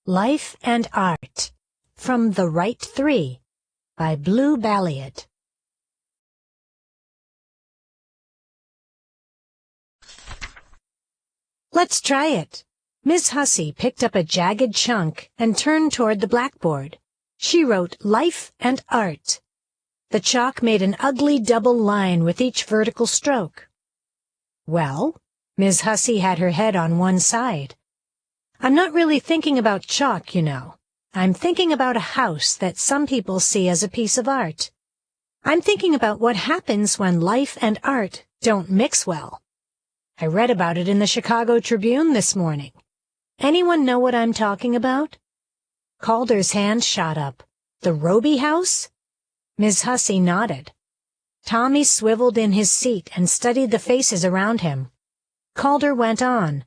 Life and Art from The Right Three by Blue Balliet. Let's try it. Miss Hussey picked up a jagged chunk and turned toward the blackboard. She wrote Life and Art. The chalk made an ugly double line with each vertical stroke. Well, Miss Hussey had her head on one side. I'm not really thinking about chalk, you know. I'm thinking about a house that some people see as a piece of art. I'm thinking about what happens when life and art don't mix well. I read about it in the Chicago Tribune this morning. Anyone know what I'm talking about? Calder's hand shot up. The Roby House? Miss Hussey nodded. Tommy swiveled in his seat and studied the faces around him. Calder went on.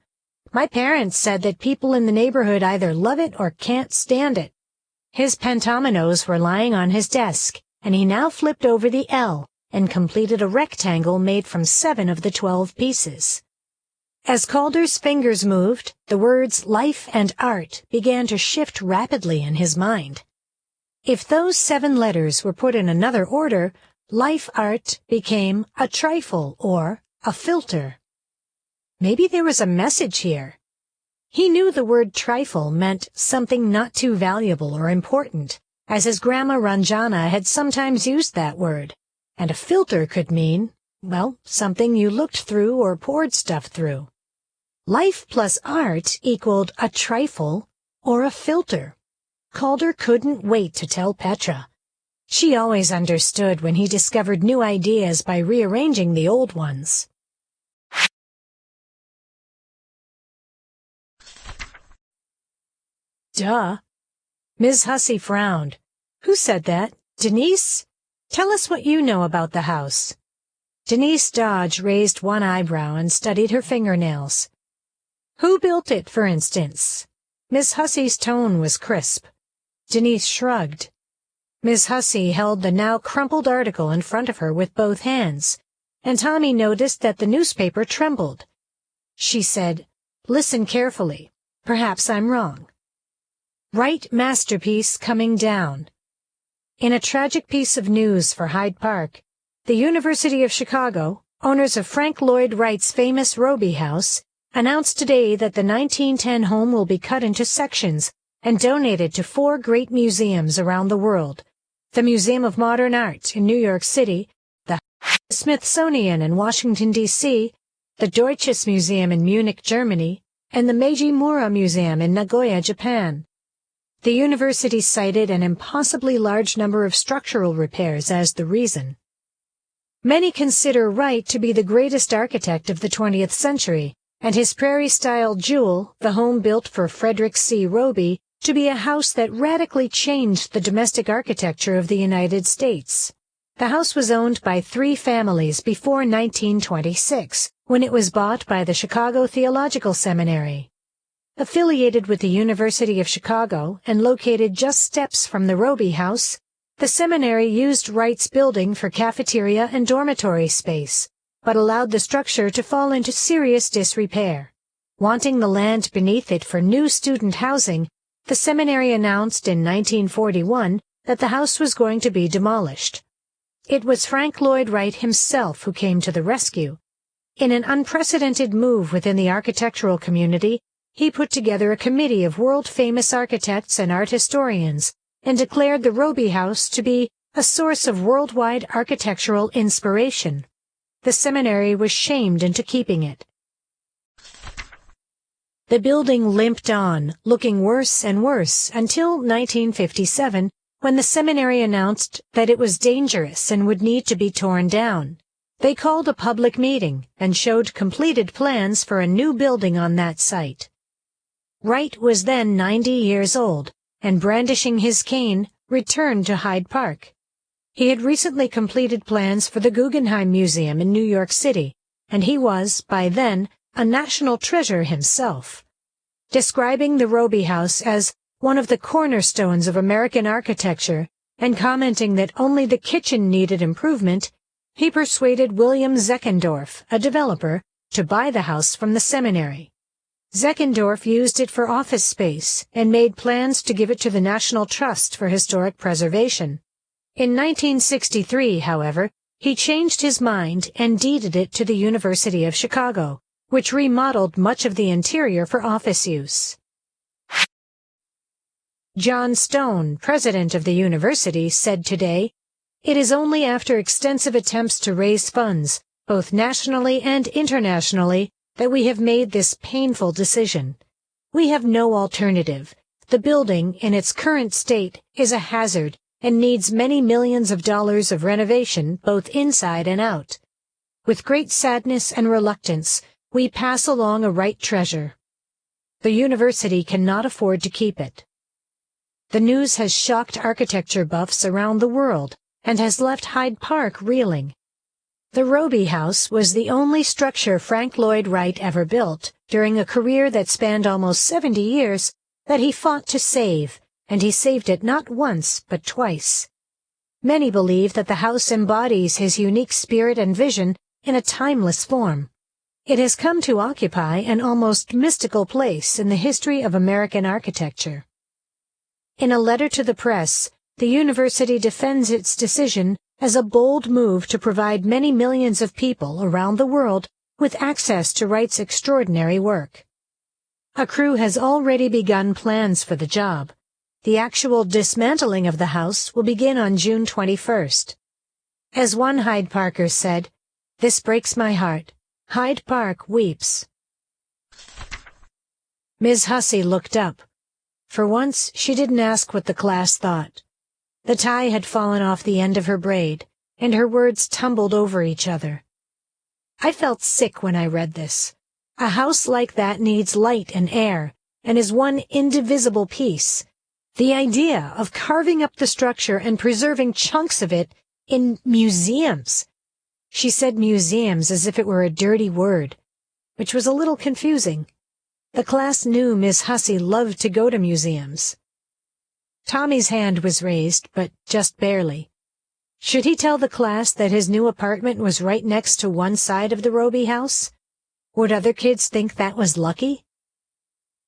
My parents said that people in the neighborhood either love it or can't stand it. His pentominoes were lying on his desk, and he now flipped over the L and completed a rectangle made from 7 of the 12 pieces. As Calder's fingers moved, the words life and art began to shift rapidly in his mind. If those 7 letters were put in another order, life art became a trifle or a filter. Maybe there was a message here. He knew the word trifle meant something not too valuable or important, as his grandma Ranjana had sometimes used that word, and a filter could mean, well, something you looked through or poured stuff through. Life plus art equaled a trifle or a filter. Calder couldn't wait to tell Petra. She always understood when he discovered new ideas by rearranging the old ones. Duh. Ms. Hussey frowned. Who said that? Denise? Tell us what you know about the house. Denise Dodge raised one eyebrow and studied her fingernails. Who built it, for instance? Miss Hussey's tone was crisp. Denise shrugged. Miss Hussey held the now crumpled article in front of her with both hands, and Tommy noticed that the newspaper trembled. She said, Listen carefully. Perhaps I'm wrong. Wright masterpiece coming down. In a tragic piece of news for Hyde Park, the University of Chicago, owners of Frank Lloyd Wright's famous Roby House, announced today that the 1910 home will be cut into sections and donated to 4 great museums around the world: the Museum of Modern Art in New York City, the Smithsonian in Washington, D.C., the Deutsches Museum in Munich, Germany, and the Meiji Mura Museum in Nagoya, Japan. The university cited an impossibly large number of structural repairs as the reason. Many consider Wright to be the greatest architect of the 20th century, and his prairie-style jewel, the home built for Frederick C. Roby, to be a house that radically changed the domestic architecture of the United States. The house was owned by 3 families before 1926, when it was bought by the Chicago Theological Seminary. Affiliated with the University of Chicago and located just steps from the Roby House, the seminary used Wright's building for cafeteria and dormitory space, but allowed the structure to fall into serious disrepair. Wanting the land beneath it for new student housing, the seminary announced in 1941 that the house was going to be demolished. It was Frank Lloyd Wright himself who came to the rescue. In an unprecedented move within the architectural community, he put together a committee of world-famous architects and art historians and declared the Roby House to be a source of worldwide architectural inspiration. The seminary was shamed into keeping it. The building limped on, looking worse and worse, until 1957, when the seminary announced that it was dangerous and would need to be torn down. They called a public meeting and showed completed plans for a new building on that site. Wright was then 90 years old, and brandishing his cane, returned to Hyde Park. He had recently completed plans for the Guggenheim Museum in New York City, and he was, by then, a national treasure himself. Describing the Roby House as one of the cornerstones of American architecture, and commenting that only the kitchen needed improvement, he persuaded William Zeckendorf, a developer, to buy the house from the seminary. Zeckendorf used it for office space and made plans to give it to the National Trust for Historic Preservation. In 1963, however, he changed his mind and deeded it to the University of Chicago, which remodeled much of the interior for office use. John Stone, president of the university, said today, "It is only after extensive attempts to raise funds, both nationally and internationally, that we have made this painful decision. We have no alternative. The building, in its current state, is a hazard and needs many millions of dollars of renovation, both inside and out. With great sadness and reluctance, we pass along a right treasure. The university cannot afford to keep it." The news has shocked architecture buffs around the world and has left Hyde Park reeling. The Robie House was the only structure Frank Lloyd Wright ever built, during a career that spanned almost 70 years, that he fought to save, and he saved it not once but twice. Many believe that the house embodies his unique spirit and vision in a timeless form. It has come to occupy an almost mystical place in the history of American architecture. In a letter to the press, the university defends its decision as a bold move to provide many millions of people around the world with access to Wright's extraordinary work. A crew has already begun plans for the job. The actual dismantling of the house will begin on June 21st. As one Hyde Parker said, "This breaks my heart. Hyde Park weeps." Ms. Hussey looked up. For once, she didn't ask what the class thought. The tie had fallen off the end of her braid, and her words tumbled over each other. "I felt sick when I read this. A house like that needs light and air, and is one indivisible piece. The idea of carving up the structure and preserving chunks of it in museums." She said museums as if it were a dirty word, which was a little confusing. The class knew Miss Hussey loved to go to museums. Tommy's hand was raised, but just barely. Should he tell the class that his new apartment was right next to one side of the Robie house? Would other kids think that was lucky?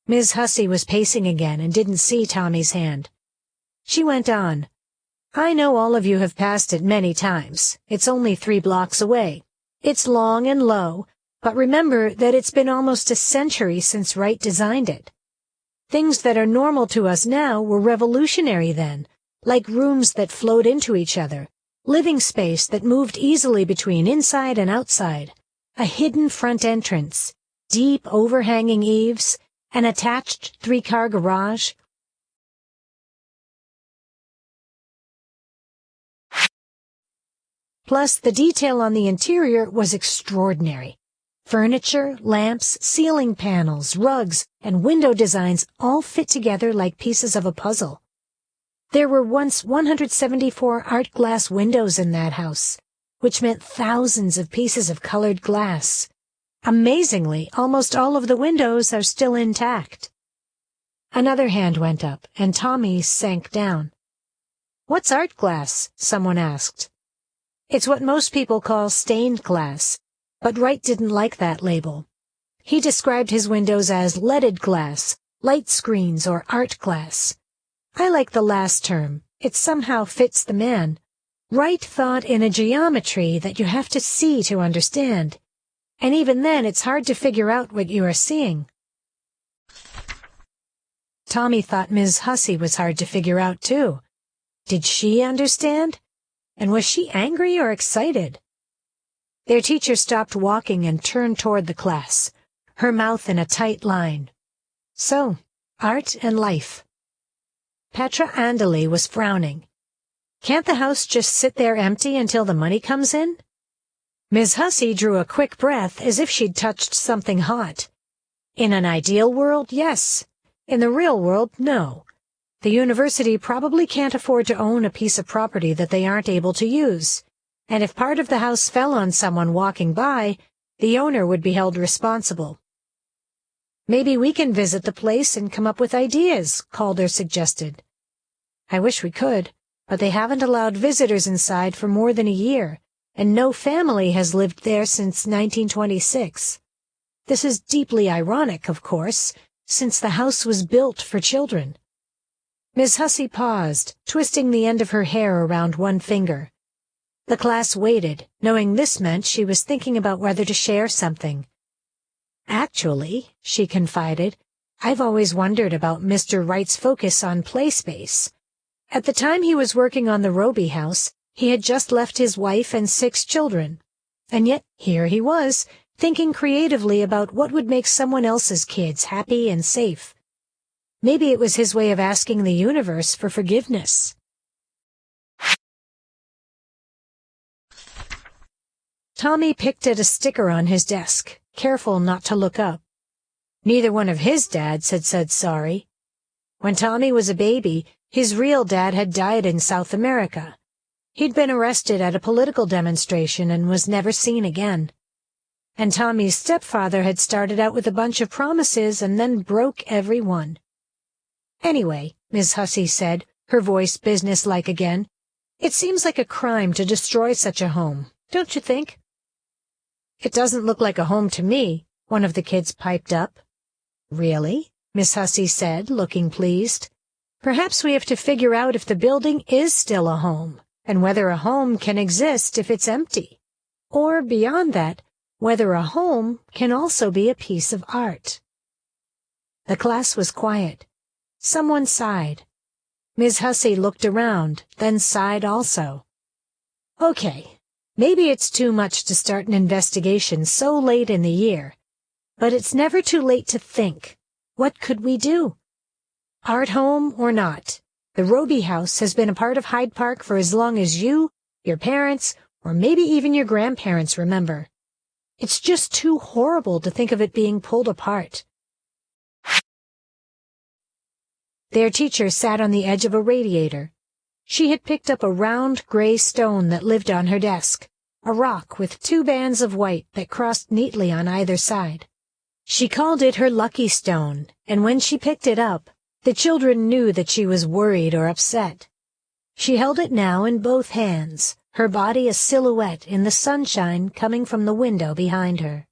Ms. Hussey was pacing again and didn't see Tommy's hand. She went on, "I know all of you have passed it many times. It's only 3 blocks away. It's long and low, but remember that it's been almost a century since Wright designed it. Things that are normal to us now were revolutionary then, like rooms that flowed into each other, living space that moved easily between inside and outside, a hidden front entrance, deep overhanging eaves, an attached 3-car garage. Plus, the detail on the interior was extraordinary. Furniture, lamps, ceiling panels, rugs, and window designs all fit together like pieces of a puzzle. There were once 174 art glass windows in that house, which meant thousands of pieces of colored glass. Amazingly, almost all of the windows are still intact. Another hand went up, and Tommy sank down. "What's art glass?" someone asked. "It's what most people call stained glass, but Wright didn't like that label. He described his windows as leaded glass, light screens, or art glass. I like the last term. It somehow fits the man. Wright thought in a geometry that you have to see to understand, and even then it's hard to figure out what you are seeing." Tommy thought Ms. Hussey was hard to figure out, too. Did she understand? And was she angry or excited? Their teacher stopped walking and turned toward the class, her mouth in a tight line. "So, art and life." Petra Andely was frowning. "Can't the house just sit there empty until the money comes in?" Ms. Hussey drew a quick breath as if she'd touched something hot. "In an ideal world, yes. In the real world, no. The university probably can't afford to own a piece of property that they aren't able to use. And if part of the house fell on someone walking by, the owner would be held responsible." "Maybe we can visit the place and come up with ideas," Calder suggested. "I wish we could, but they haven't allowed visitors inside for more than a year, and no family has lived there since 1926. This is deeply ironic, of course, since the house was built for children. Miss Hussey paused, twisting the end of her hair around one finger. The class waited, knowing this meant she was thinking about whether to share something. Actually, she confided, I've always wondered about Mr. Wright's focus on play space. At the time he was working on the Roby house, he had just left his wife and 6 children. And yet, here he was, thinking creatively about what would make someone else's kids happy and safe. Maybe it was his way of asking the universe for forgiveness. Tommy picked at a sticker on his desk, careful not to look up. Neither one of his dads had said sorry. When Tommy was a baby, his real dad had died in South America. He'd been arrested at a political demonstration and was never seen again. And Tommy's stepfather had started out with a bunch of promises and then broke every one. Anyway, Miss Hussey said, her voice businesslike again, it seems like a crime to destroy such a home, don't you think? It doesn't look like a home to me, one of the kids piped up. Really? Miss Hussey said, looking pleased. Perhaps we have to figure out if the building is still a home, and whether a home can exist if it's empty. Or, beyond that, whether a home can also be a piece of art. The class was quiet. Someone sighed. Ms. Hussey looked around, then sighed also. Okay, maybe it's too much to start an investigation so late in the year, but it's never too late to think. What could we do? Art home or not, the Roby house has been a part of Hyde Park for as long as you, your parents, or maybe even your grandparents remember. It's just too horrible to think of it being pulled apart. Their teacher sat on the edge of a radiator. She had picked up a round gray stone that lived on her desk, a rock with 2 bands of white that crossed neatly on either side. She called it her lucky stone, and when she picked it up, the children knew that she was worried or upset. She held it now in both hands, her body a silhouette in the sunshine coming from the window behind her.